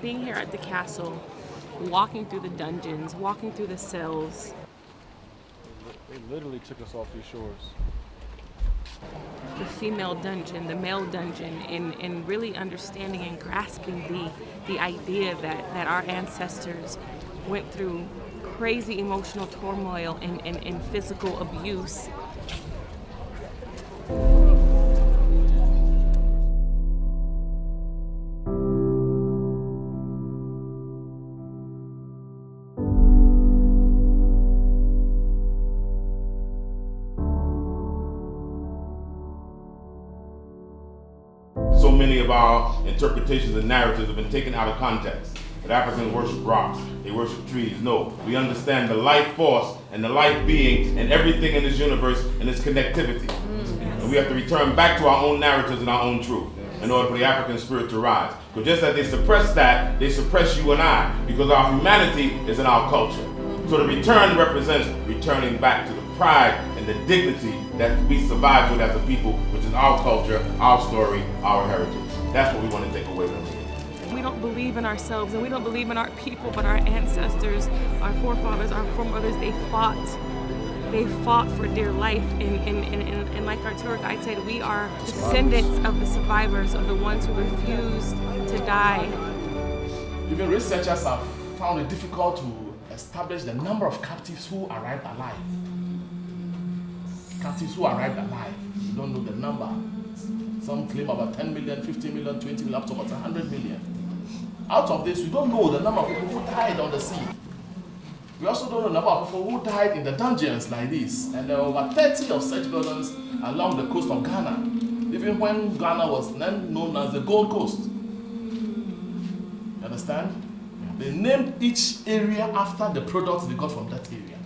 Being here at the castle, walking through the dungeons, walking through the cells. They literally took us off these shores. The female dungeon, the male dungeon, and really understanding and grasping the idea that our ancestors went through crazy emotional turmoil and physical abuse. So many of our interpretations and narratives have been taken out of context. That Africans worship rocks, they worship trees. No, we understand the life force and the life being and everything in this universe and its connectivity. And we have to return back to our own narratives and our own truth in order for the African spirit to rise. Because just as they suppress that, they suppress you and I, because our humanity is in our culture. So the return represents returning back to the pride and the dignity that we survive with as a people, which is our culture, our story, our heritage. That's what we want to take away from it. We don't believe in ourselves and we don't believe in our people, but our ancestors, our forefathers, our foremothers, they fought for dear life. And like our tour guide said, we are descendants of the survivors, of the ones who refused to die. Even researchers have found it difficult to establish the number of captives who arrived alive. Captives who arrived alive. We don't know the number. Some claim about 10 million, 15 million, 20 million, up to about 100 million. Out of this, we don't know the number of people who died on the sea. We also don't know the number of people who died in the dungeons like this. And there are over 30 of such buildings along the coast of Ghana, even when Ghana was then known as the Gold Coast. You understand? They named each area after the products they got from that area.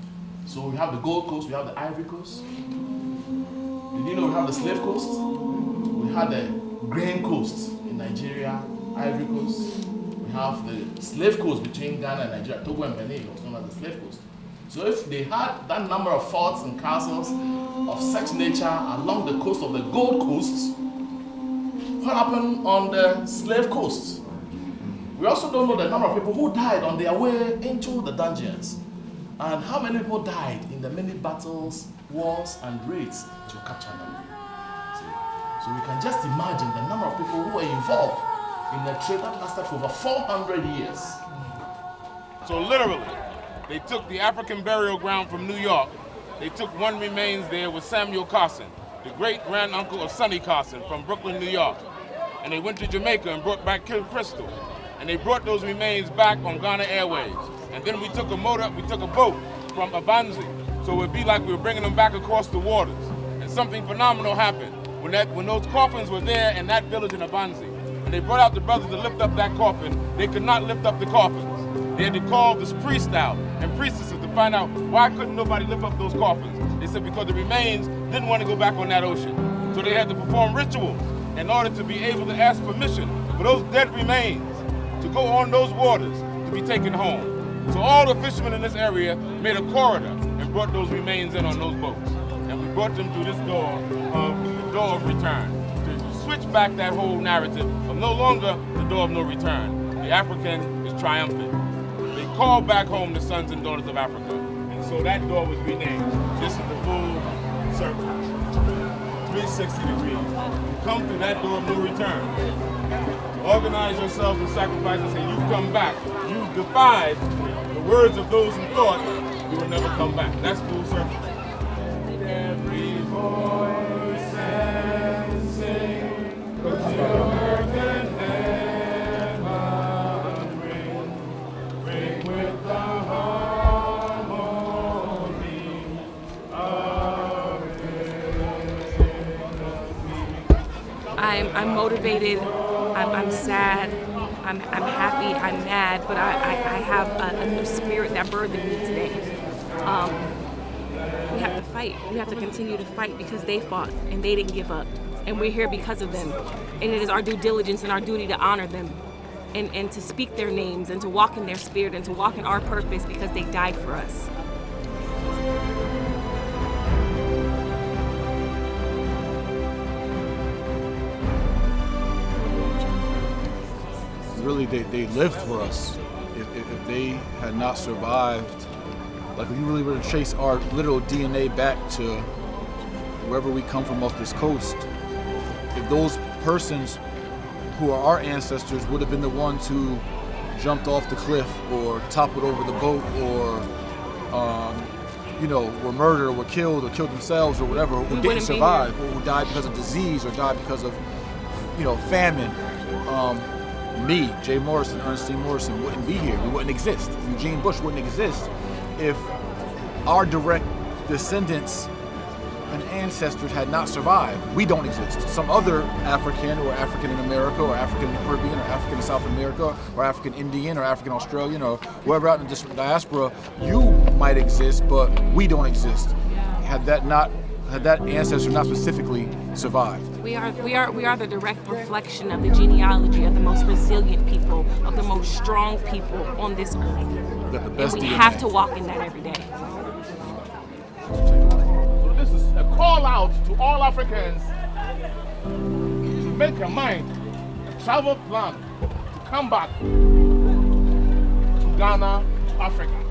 So we have the Gold Coast, we have the Ivory Coast. Did you know we have the Slave Coast? We have the Grain Coast in Nigeria, Ivory Coast. We have the Slave Coast between Ghana and Nigeria, Togo and Benin, was known as the Slave Coast. So if they had that number of forts and castles of such nature along the coast of the Gold Coast, what happened on the Slave Coast? We also don't know the number of people who died on their way into the dungeons, and how many people died in the many battles, wars, and raids to capture them. So we can just imagine the number of people who were involved in a trade that lasted for over 400 years. So literally, they took the African burial ground from New York. They took one remains there with Samuel Carson, the great-granduncle of Sonny Carson from Brooklyn, New York. And they went to Jamaica and brought back Crystal. And they brought those remains back on Ghana Airways. And then we took a boat from Abanzi. So it would be like we were bringing them back across the waters. And something phenomenal happened. When those coffins were there in that village in Abanzi, and they brought out the brothers to lift up that coffin, they could not lift up the coffins. They had to call this priest out and priestesses to find out why couldn't nobody lift up those coffins. They said because the remains didn't want to go back on that ocean. So they had to perform rituals in order to be able to ask permission for those dead remains to go on those waters to be taken home. So all the fishermen in this area made a corridor and brought those remains in on those boats. And we brought them through this door of return, to switch back that whole narrative of no longer the door of no return. The African is triumphant. They called back home the sons and daughters of Africa, and so that door was renamed. This is the full circle, 360 degrees. You come through that door of no return. Organize yourselves and sacrifice and say, you've come back. You've defied the words of those who thought you would never come back. That's full circle. Every voice and sing, but your earth and heaven ring with the harmony of it. I'm motivated, I'm sad, I'm happy, I'm mad, but I have a new spirit that birthed in me today. We have to fight. We have to continue to fight because they fought and they didn't give up. And we're here because of them. And it is our due diligence and our duty to honor them and to speak their names and to walk in their spirit and to walk in our purpose because they died for us. really they lived for us. If they had not survived, like if you really were to trace our literal DNA back to wherever we come from off this coast, if those persons who are our ancestors would have been the ones who jumped off the cliff or toppled over the boat or were murdered or were killed themselves or whatever, who didn't survive, or who died because of disease or died because of famine. Me, Jay Morrison, Ernestine Morrison wouldn't be here. We wouldn't exist. Eugene Bush wouldn't exist if our direct descendants and ancestors had not survived. We don't exist. Some other African or African in America or African in the Caribbean or African in South America or African Indian or African Australian or wherever out in the diaspora, you might exist, but we don't exist. Had that ancestor not specifically survived. We are the direct reflection of the genealogy of the most resilient people, of the most strong people on this earth. We got the best and we DNA. have to walk in that every day. So this is a call out to all Africans to make a mind, a travel plan to come back to Ghana, to Africa.